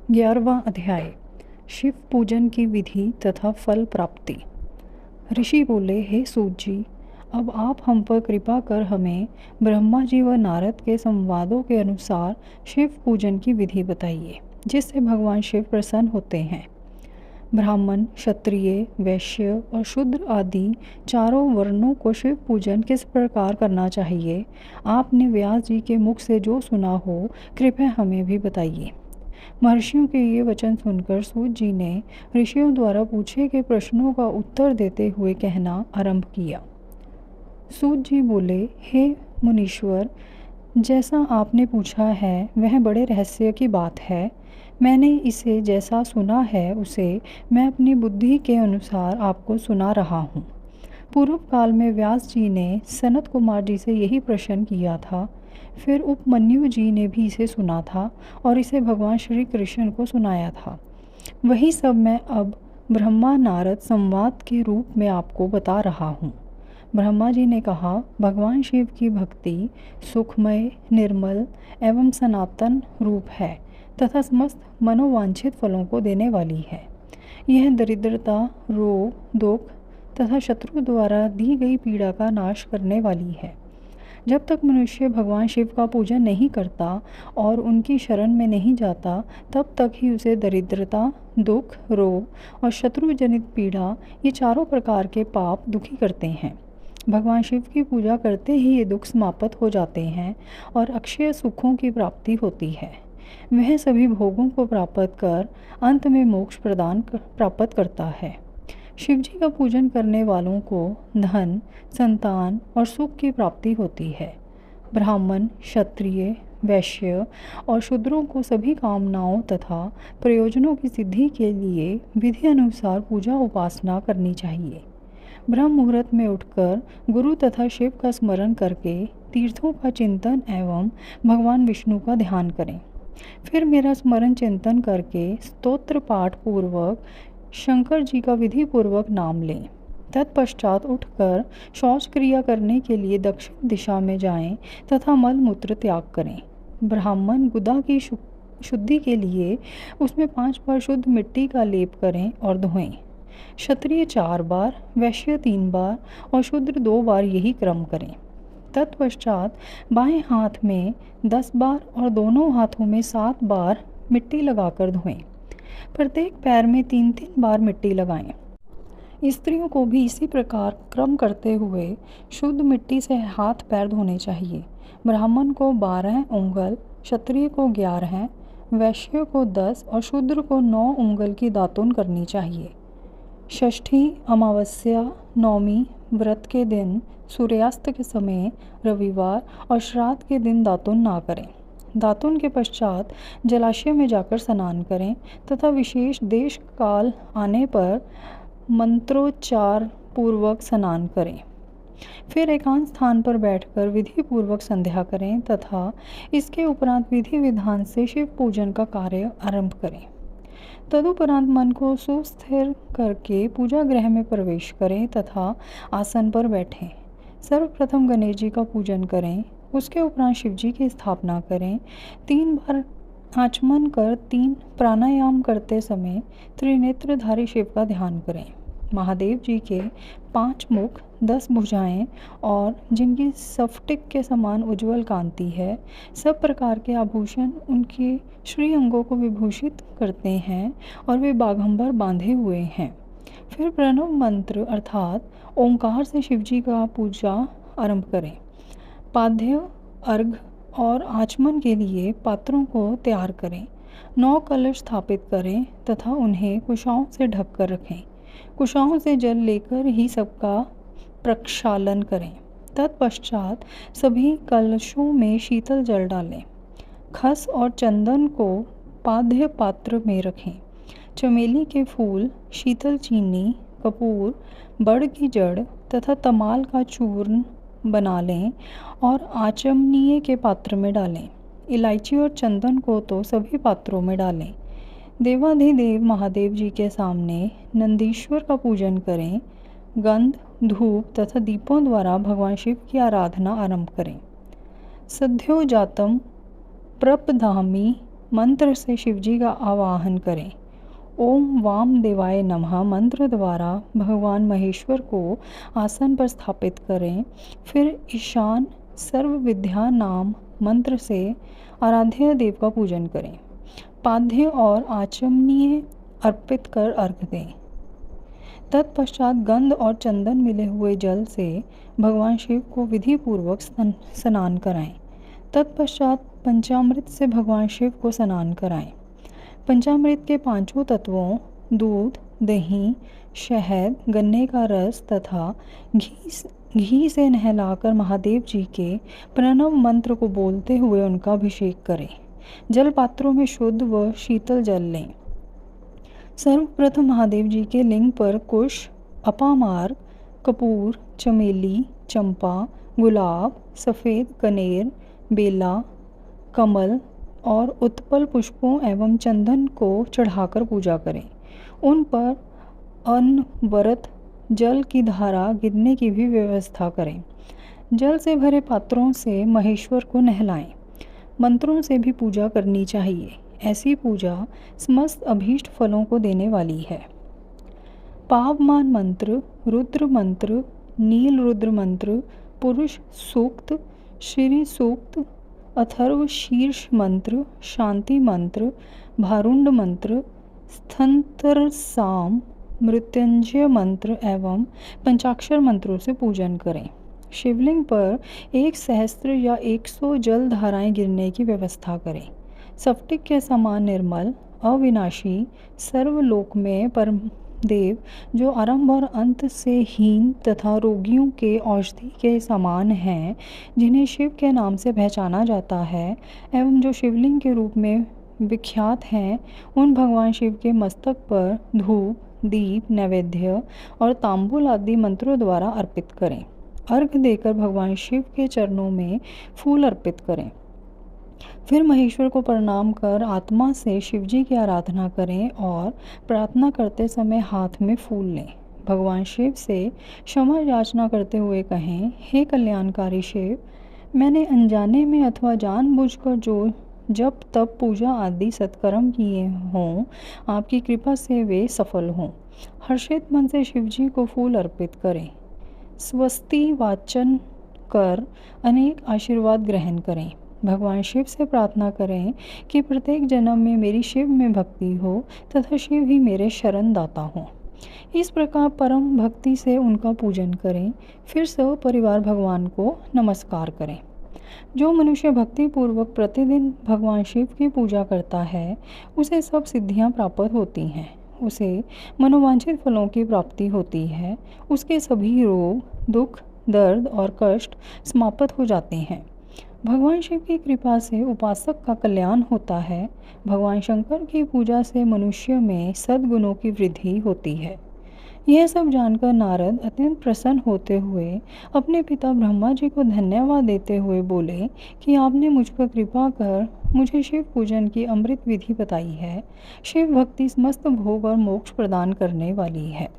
11वां अध्याय। शिव पूजन की विधि तथा फल प्राप्ति। ऋषि बोले, हे सूत जी, अब आप हम पर कृपा कर हमें ब्रह्मा जी व नारद के संवादों के अनुसार शिव पूजन की विधि बताइए, जिससे भगवान शिव प्रसन्न होते हैं। ब्राह्मण, क्षत्रिय, वैश्य और शूद्र आदि चारों वर्णों को शिव पूजन किस प्रकार करना चाहिए, आपने व्यास जी के मुख से जो सुना हो, कृपया हमें भी बताइए। महर्षियों के ये वचन सुनकर सूत जी ने ऋषियों द्वारा पूछे गए प्रश्नों का उत्तर देते हुए कहना आरंभ किया। सूत जी बोले, हे मुनीश्वर, जैसा आपने पूछा है वह बड़े रहस्य की बात है। मैंने इसे जैसा सुना है उसे मैं अपनी बुद्धि के अनुसार आपको सुना रहा हूँ। पूर्व काल में व्यास जी ने सनत कुमार जी से यही प्रश्न किया था। फिर उपमन्यु जी ने भी इसे सुना था और इसे भगवान श्री कृष्ण को सुनाया था। वही सब मैं अब ब्रह्मा नारद संवाद के रूप में आपको बता रहा हूँ। ब्रह्मा जी ने कहा, भगवान शिव की भक्ति सुखमय, निर्मल एवं सनातन रूप है तथा समस्त मनोवांछित फलों को देने वाली है। यह दरिद्रता, रोग, दुख तथा शत्रु द्वारा दी गई पीड़ा का नाश करने वाली है। जब तक मनुष्य भगवान शिव का पूजन नहीं करता और उनकी शरण में नहीं जाता, तब तक ही उसे दरिद्रता, दुख, रोग और शत्रु जनित पीड़ा, ये चारों प्रकार के पाप दुखी करते हैं। भगवान शिव की पूजा करते ही ये दुख समाप्त हो जाते हैं और अक्षय सुखों की प्राप्ति होती है। वह सभी भोगों को प्राप्त कर अंत में मोक्ष प्राप्त करता है। शिव जी का पूजन करने वालों को धन, संतान और सुख की प्राप्ति होती है। ब्राह्मण, क्षत्रिय, वैश्य और शूद्रों को सभी कामनाओं तथा प्रयोजनों की सिद्धि के लिए विधि अनुसार पूजा उपासना करनी चाहिए। ब्रह्म मुहूर्त में उठकर गुरु तथा शिव का स्मरण करके तीर्थों का चिंतन एवं भगवान विष्णु का ध्यान करें। फिर मेरा स्मरण चिंतन करके स्तोत्र पाठ पूर्वक शंकर जी का विधि पूर्वक नाम लें। तत्पश्चात उठकर शौच क्रिया करने के लिए दक्षिण दिशा में जाएं तथा मल मूत्र त्याग करें। ब्राह्मण गुदा की शुद्धि के लिए उसमें 5 बार शुद्ध मिट्टी का लेप करें और धोएं। क्षत्रिय 4 बार, वैश्य 3 बार और शूद्र 2 बार यही क्रम करें। तत्पश्चात बाएं हाथ में 10 बार और दोनों हाथों में 7 बार मिट्टी लगाकर धोएं। प्रत्येक पैर में 3-3 बार मिट्टी लगाएं। स्त्रियों को भी इसी प्रकार क्रम करते हुए शुद्ध मिट्टी से हाथ पैर धोने चाहिए। ब्राह्मण को 12 उंगल, क्षत्रिय को 11, वैश्य को 10 और शूद्र को 9 उंगल की दातुन करनी चाहिए। षष्ठी, अमावस्या, नौमी, व्रत के दिन, सूर्यास्त के समय, रविवार और श्राद्ध के दिन दातुन ना करें। दातुन के पश्चात जलाशय में जाकर स्नान करें तथा विशेष देश काल आने पर मंत्रोच्चार पूर्वक स्नान करें। फिर एकांत स्थान पर बैठकर विधि पूर्वक संध्या करें तथा इसके उपरांत विधि विधान से शिव पूजन का कार्य आरंभ करें। तदुपरांत मन को सुस्थिर करके पूजा गृह में प्रवेश करें तथा आसन पर बैठें। सर्वप्रथम गणेश जी का पूजन करें, उसके उपरांत शिव जी की स्थापना करें। 3 बार आचमन कर 3 प्राणायाम करते समय त्रिनेत्रधारी शिव का ध्यान करें। महादेव जी के 5 मुख, 10 भुजाएं और जिनकी स्फटिक के समान उज्ज्वल कांति है, सब प्रकार के आभूषण उनके श्री अंगों को विभूषित करते हैं और वे बाघंबर बांधे हुए हैं। फिर प्रणव मंत्र अर्थात ओंकार से शिव जी का पूजा आरंभ करें। पाद्य, अर्घ और आचमन के लिए पात्रों को तैयार करें। 9 कलश स्थापित करें तथा उन्हें कुशाओं से ढक कर रखें। कुशाओं से जल लेकर ही सबका प्रक्षालन करें। तत्पश्चात सभी कलशों में शीतल जल डालें। खस और चंदन को पाद्य पात्र में रखें। चमेली के फूल, शीतल चीनी, कपूर, बड़ की जड़ तथा तमाल का चूर्ण बना लें और आचमनीय के पात्र में डालें। इलायची और चंदन को तो सभी पात्रों में डालें। देवाधिदेव महादेव जी के सामने नंदीश्वर का पूजन करें। गंध, धूप तथा दीपों द्वारा भगवान शिव की आराधना आरंभ करें। सद्यो जातम प्रपधामि मंत्र से शिवजी का आवाहन करें। ओम वामदेवाय नमः मंत्र द्वारा भगवान महेश्वर को आसन पर स्थापित करें। फिर ईशान सर्व विद्या नाम मंत्र से आराध्य देव का पूजन करें। पाद्य और आचमनीय अर्पित कर अर्घ दें। तत्पश्चात गंध और चंदन मिले हुए जल से भगवान शिव को विधि पूर्वक स्नान कराएं। तत्पश्चात पंचामृत से भगवान शिव को स्नान कराएं। पंचामृत के पांचों तत्वों दूध, दही, शहद, गन्ने का रस तथा घी से नहलाकर महादेव जी के प्रणव मंत्र को बोलते हुए उनका अभिषेक करें। जल पात्रों में शुद्ध व शीतल जल लें। सर्वप्रथम महादेव जी के लिंग पर कुश, अपामार्ग, कपूर, चमेली, चंपा, गुलाब, सफ़ेद कनेर, बेला, कमल और उत्पल पुष्पों एवं चंदन को चढ़ाकर पूजा करें। उन पर अनवरत जल की धारा गिरने की भी व्यवस्था करें। जल से भरे पात्रों से महेश्वर को नहलाएं। मंत्रों से भी पूजा करनी चाहिए। ऐसी पूजा समस्त अभीष्ट फलों को देने वाली है। पावमान मंत्र, रुद्र मंत्र, नील रुद्र मंत्र, पुरुष सूक्त, श्री सूक्त, अथर्व शीर्ष मंत्र, शांति मंत्र, भारुंड मंत्र, स्थंतर साम, मृत्युंजय मंत्र एवं पंचाक्षर मंत्रों से पूजन करें। शिवलिंग पर 1 सहस्त्र या 100 जल धाराएं गिरने की व्यवस्था करें। स्फटिक के समान निर्मल, अविनाशी, सर्वलोक में परम देव जो आरंभ और अंत से हीन तथा रोगियों के औषधि के समान हैं, जिन्हें शिव के नाम से पहचाना जाता है एवं जो शिवलिंग के रूप में विख्यात हैं, उन भगवान शिव के मस्तक पर धूप, दीप, नैवेद्य और तांबूल आदि मंत्रों द्वारा अर्पित करें। अर्घ देकर भगवान शिव के चरणों में फूल अर्पित करें। फिर महेश्वर को प्रणाम कर आत्मा से शिवजी की आराधना करें और प्रार्थना करते समय हाथ में फूल लें। भगवान शिव से क्षमा याचना करते हुए कहें, हे कल्याणकारी शिव, मैंने अनजाने में अथवा जानबूझकर जो जब तब पूजा आदि सत्कर्म किए हों, आपकी कृपा से वे सफल हों। हर्षित मन से शिवजी को फूल अर्पित करें। स्वस्ति वाचन कर अनेक आशीर्वाद ग्रहण करें। भगवान शिव से प्रार्थना करें कि प्रत्येक जन्म में मेरी शिव में भक्ति हो तथा शिव ही मेरे शरण दाता हों। इस प्रकार परम भक्ति से उनका पूजन करें। फिर सब परिवार भगवान को नमस्कार करें। जो मनुष्य भक्ति पूर्वक प्रतिदिन भगवान शिव की पूजा करता है, उसे सब सिद्धियां प्राप्त होती हैं। उसे मनोवांछित फलों की प्राप्ति होती है। उसके सभी रोग, दुख, दर्द और कष्ट समाप्त हो जाते हैं। भगवान शिव की कृपा से उपासक का कल्याण होता है। भगवान शंकर की पूजा से मनुष्य में सद्गुणों की वृद्धि होती है। यह सब जानकर नारद अत्यंत प्रसन्न होते हुए अपने पिता ब्रह्मा जी को धन्यवाद देते हुए बोले कि आपने मुझ पर कृपा कर मुझे शिव पूजन की अमृत विधि बताई है। शिव भक्ति समस्त भोग और मोक्ष प्रदान करने वाली है।